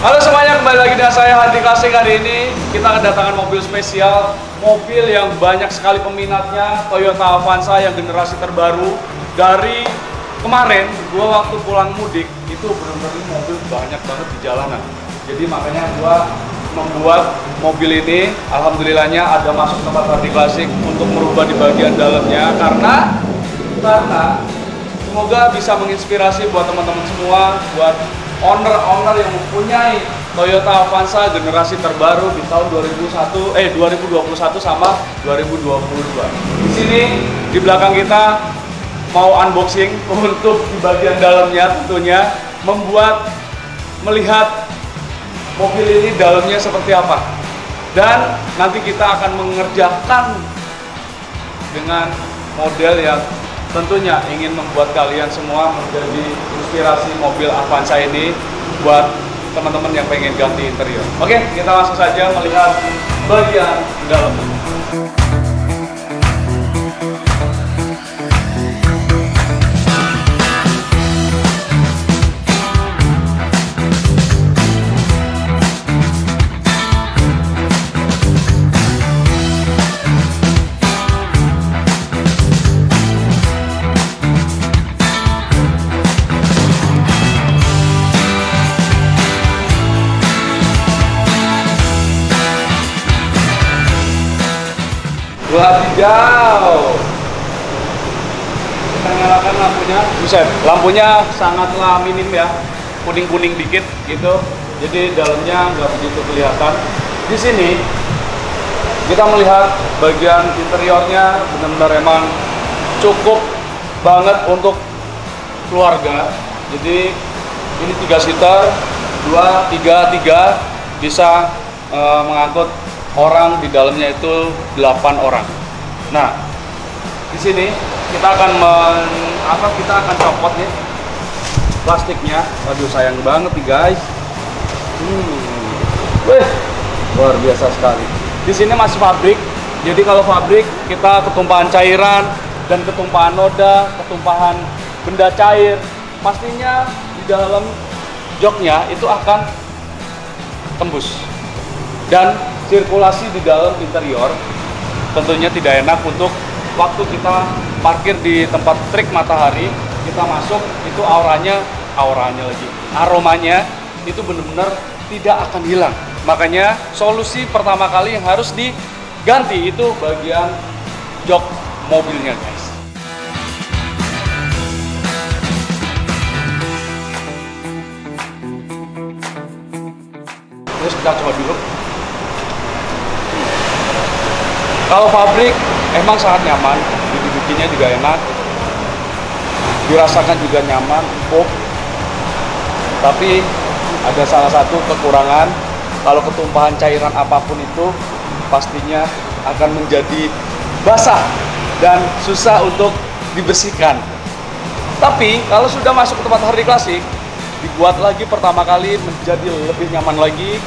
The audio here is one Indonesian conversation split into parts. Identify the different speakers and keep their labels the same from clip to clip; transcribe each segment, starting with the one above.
Speaker 1: Halo semuanya, kembali lagi dengan saya Hadi Klasik. Hari ini kita kedatangan mobil spesial, mobil yang banyak sekali peminatnya, Toyota Avanza yang generasi terbaru. Dari kemarin, gua waktu pulang mudik itu benar-benar mobil banyak banget di jalanan. Jadi makanya gua membuat mobil ini, alhamdulillahnya ada masuk tempat Hadi Klasik untuk merubah di bagian dalamnya karena semoga bisa menginspirasi buat teman-teman semua, buat owner-owner yang mempunyai Toyota Avanza generasi terbaru di tahun 2021 sama 2022. Di sini di belakang kita mau unboxing untuk di bagian dalamnya, tentunya melihat mobil ini dalamnya seperti apa. Dan nanti kita akan mengerjakan dengan model yang tentunya ingin membuat kalian semua menjadi inspirasi mobil Avanza ini buat teman-teman yang pengen ganti interior. Oke, kita langsung saja melihat bagian dalamnya. Wadidaw, kita nyalakan lampunya. Buset, lampunya sangatlah minim ya, kuning-kuning dikit gitu. Jadi dalamnya nggak begitu kelihatan. Di sini kita melihat bagian interiornya benar-benar emang cukup banget untuk keluarga. Jadi ini 3 seater, 2, 3 bisa mengangkut orang di dalamnya itu 8 orang. Nah, di sini kita akan copot nih plastiknya. Waduh, sayang banget nih guys. Wih, luar biasa sekali. Di sini masih pabrik. Jadi kalau pabrik kita ketumpahan cairan dan ketumpahan noda, ketumpahan benda cair, pastinya di dalam joknya itu akan tembus. Dan sirkulasi di dalam interior tentunya tidak enak untuk waktu kita parkir di tempat trik matahari, kita masuk itu aromanya itu benar-benar tidak akan hilang. Makanya solusi pertama kali yang harus diganti itu bagian jok mobilnya guys. Terus kita coba dulu. Kalau pabrik emang sangat nyaman, didudukinya juga enak, dirasakan juga nyaman, empuk. Tapi ada salah satu kekurangan, kalau ketumpahan cairan apapun itu pastinya akan menjadi basah dan susah untuk dibersihkan. Tapi kalau sudah masuk ke tempat Hadi Klasik, dibuat lagi pertama kali menjadi lebih nyaman lagi.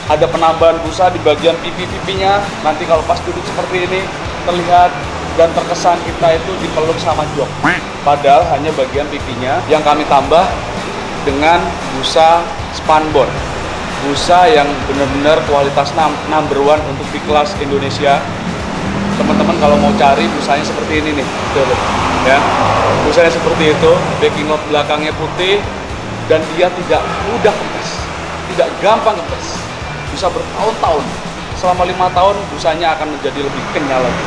Speaker 1: Ada penambahan busa di bagian pipi-pipinya. Nanti kalau pas duduk seperti ini terlihat dan terkesan kita itu dipeluk sama jok. Padahal hanya bagian pipinya yang kami tambah dengan busa spanboard. Busa yang benar-benar kualitas number 1 untuk di kelas Indonesia. Teman-teman kalau mau cari busanya seperti ini nih. Tuh, ya. Busanya seperti itu, backing lot belakangnya putih dan dia tidak mudah kempes. Tidak gampang kempes. Bisa bertahun-tahun. Selama 5 tahun busanya akan menjadi lebih kenyal lagi.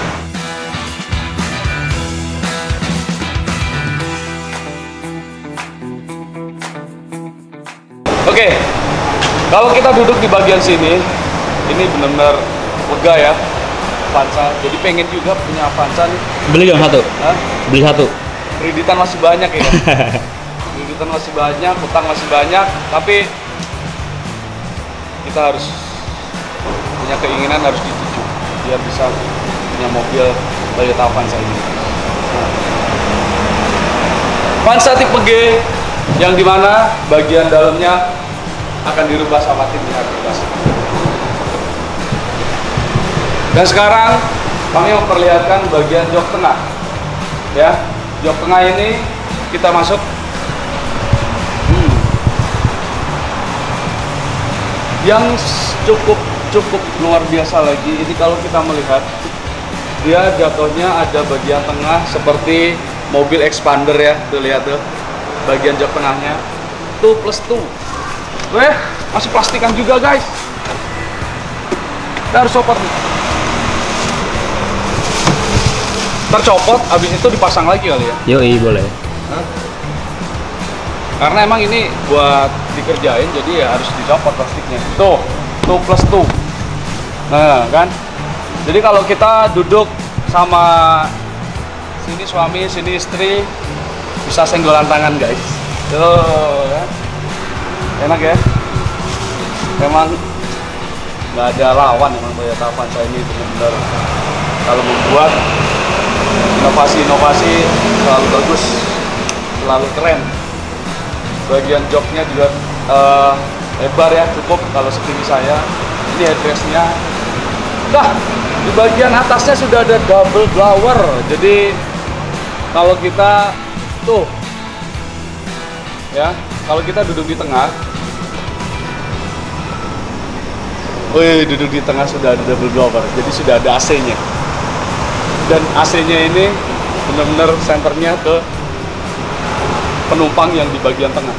Speaker 1: Oke, kalau kita duduk di bagian sini, ini benar-benar lega ya, Avanza. Jadi pengen juga punya Avanza nih.
Speaker 2: Beli dong satu.
Speaker 1: Hah?
Speaker 2: Beli satu.
Speaker 1: Kreditan masih banyak ya. Kreditan masih banyak, utang masih banyak, tapi kita harus punya keinginan harus dituju biar bisa punya mobil Toyota Avanza ini. Avanza tipe G yang dimana bagian dalamnya akan dirubah sama tim rehabilitasi. Dan sekarang kami memperlihatkan bagian jok tengah. Ya, jok tengah ini kita masuk. Yang cukup luar biasa lagi ini kalau kita melihat dia jatuhnya ada bagian tengah seperti mobil expander ya, tuh lihat tuh bagian jok tengahnya 2+2. Masih plastikan juga guys. Kita harus copot nih. Tercopot, habis itu dipasang lagi kali ya.
Speaker 2: Yoi, boleh.
Speaker 1: Karena emang ini buat dikerjain, jadi ya harus dicopot plastiknya. Tuh 2+2. Nah kan, jadi kalau kita duduk sama sini suami, sini istri, bisa senggolan tangan guys. Tuh kan, enak ya. Emang nggak ada lawan emang Toyota Avanza ini benar-benar kalau membuat inovasi-inovasi selalu bagus, selalu keren. Bagian joknya juga lebar ya, cukup kalau setinggi saya. Ini headrestnya. Nah, di bagian atasnya sudah ada double blower. Jadi kalau kita tuh ya, kalau kita duduk di tengah, duduk di tengah sudah ada double blower. Jadi sudah ada AC-nya. Dan AC-nya ini benar-benar senternya ke penumpang yang di bagian tengah.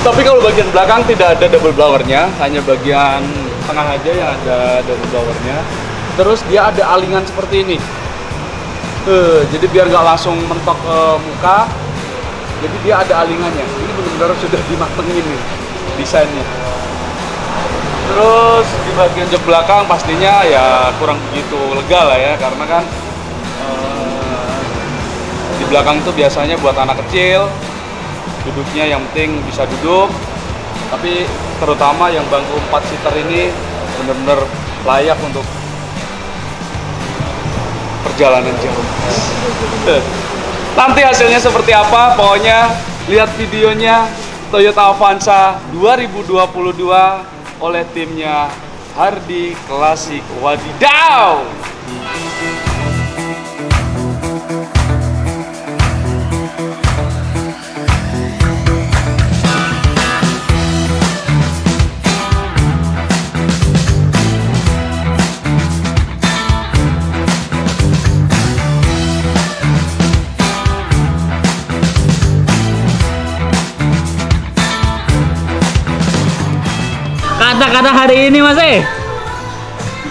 Speaker 1: Tapi kalau bagian belakang tidak ada double blowernya, hanya bagian tengah aja yang ada double blowernya. Terus dia ada alingan seperti ini. Jadi biar nggak langsung mentok ke muka, jadi dia ada alingannya. Ini benar-benar sudah dimatengin nih desainnya. Terus di bagian jok belakang pastinya ya kurang begitu lega lah ya, karena kan di belakang itu biasanya buat anak kecil, duduknya yang penting bisa duduk. Tapi terutama yang bangku 4 seater ini benar-benar layak untuk perjalanan jauh. Nanti hasilnya seperti apa, pokoknya lihat videonya Toyota Avanza 2022 oleh timnya Hardy Classic. Wadidaw!
Speaker 2: Kata-kata hari ini Mas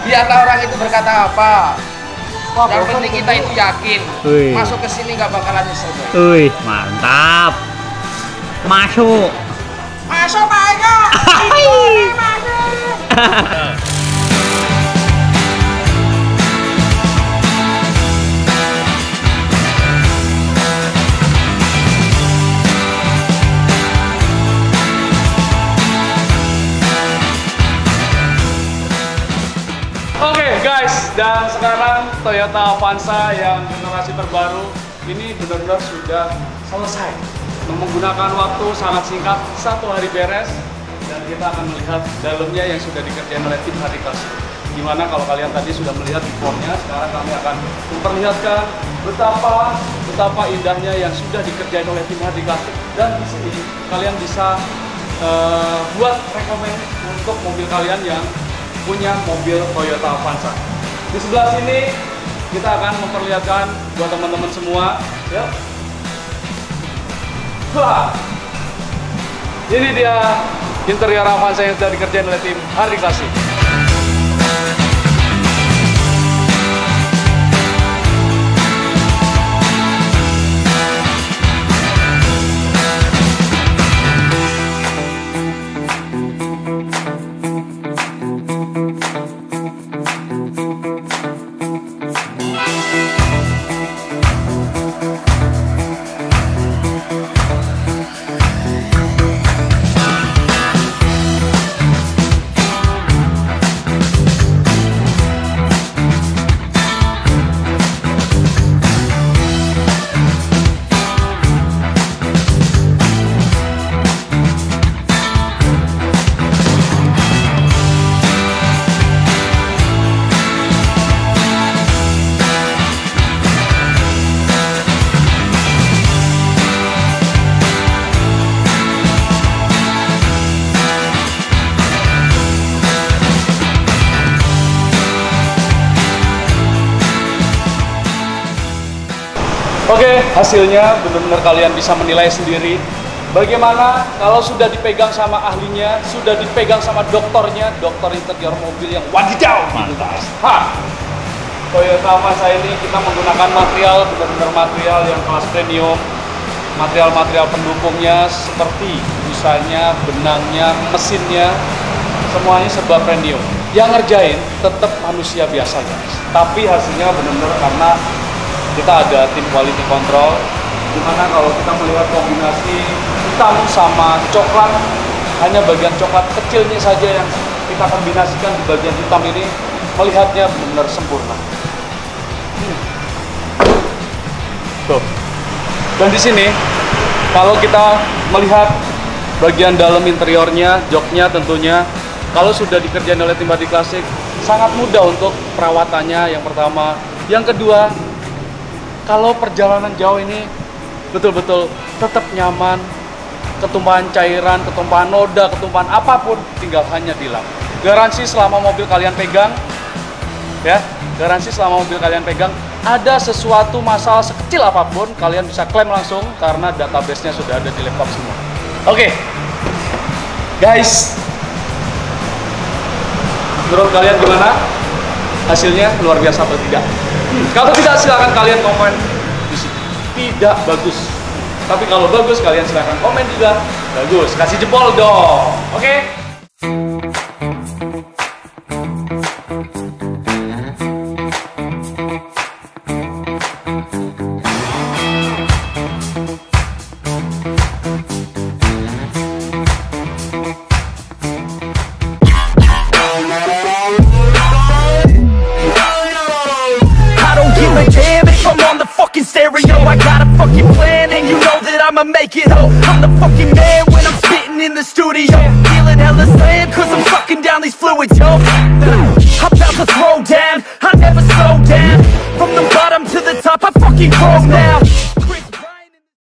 Speaker 3: Biarlah orang itu berkata apa. Yang penting kita itu yakin.
Speaker 2: Wih.
Speaker 3: Masuk ke sini nggak bakalan nyesel.
Speaker 2: Wih, mantap. Masuk.
Speaker 3: Masuk Pak Eko. Masuk.
Speaker 1: Guys, dan sekarang Toyota Avanza yang generasi terbaru ini benar-benar sudah selesai. Menggunakan waktu sangat singkat, 1 hari beres, dan kita akan melihat dalamnya yang sudah dikerjain oleh tim Hardy Classic. Gimana kalau kalian tadi sudah melihat dekornya, sekarang kami akan memperlihatkan betapa indahnya yang sudah dikerjain oleh tim Hardy Classic. Dan di sini kalian bisa buat rekomend untuk mobil kalian yang punya mobil Toyota Avanza. Di sebelah sini kita akan memperlihatkan buat teman-teman semua. Yuk. Wah. Ini dia interior Avanza yang sudah dikerjain oleh tim Hardy Classic. Oke, hasilnya benar-benar kalian bisa menilai sendiri. Bagaimana kalau sudah dipegang sama ahlinya, sudah dipegang sama dokternya, dokter interior mobil yang wadidaw gitu guys. Toyota Mazda ini kita menggunakan material, benar-benar material yang kelas premium. Material-material pendukungnya seperti busanya, benangnya, mesinnya, semuanya serba premium. Yang ngerjain tetap manusia biasa guys. Tapi hasilnya benar-benar karena kita ada tim quality control. Dimana kalau kita melihat kombinasi hitam sama coklat, hanya bagian coklat kecilnya saja yang kita kombinasikan di bagian hitam ini, melihatnya benar-benar sempurna. Tuh. Dan di sini kalau kita melihat bagian dalam interiornya, joknya tentunya, kalau sudah dikerjain oleh tim Batik Klasik, sangat mudah untuk perawatannya yang pertama. Yang kedua, kalau perjalanan jauh ini betul-betul tetap nyaman, ketumpahan cairan, ketumpahan noda, ketumpahan apapun tinggal hanya dilap. Garansi selama mobil kalian pegang, ya, garansi selama mobil kalian pegang, ada sesuatu masalah sekecil apapun kalian bisa klaim langsung karena database-nya sudah ada di laptop semua. Oke, guys, menurut kalian gimana? Hasilnya luar biasa atau tidak? Kalau tidak, silakan kalian komen di sini. Tidak bagus. Tapi kalau bagus, kalian silahkan komen juga. Bagus, kasih jempol dong. Oke?
Speaker 4: I got a fucking plan and you know that I'ma make it. I'm the fucking man when I'm spitting in the studio. Feeling hella slam cause I'm sucking down these fluids, yo. I'm about to throw down, I never slow down. From the bottom to the top, I fucking grow now.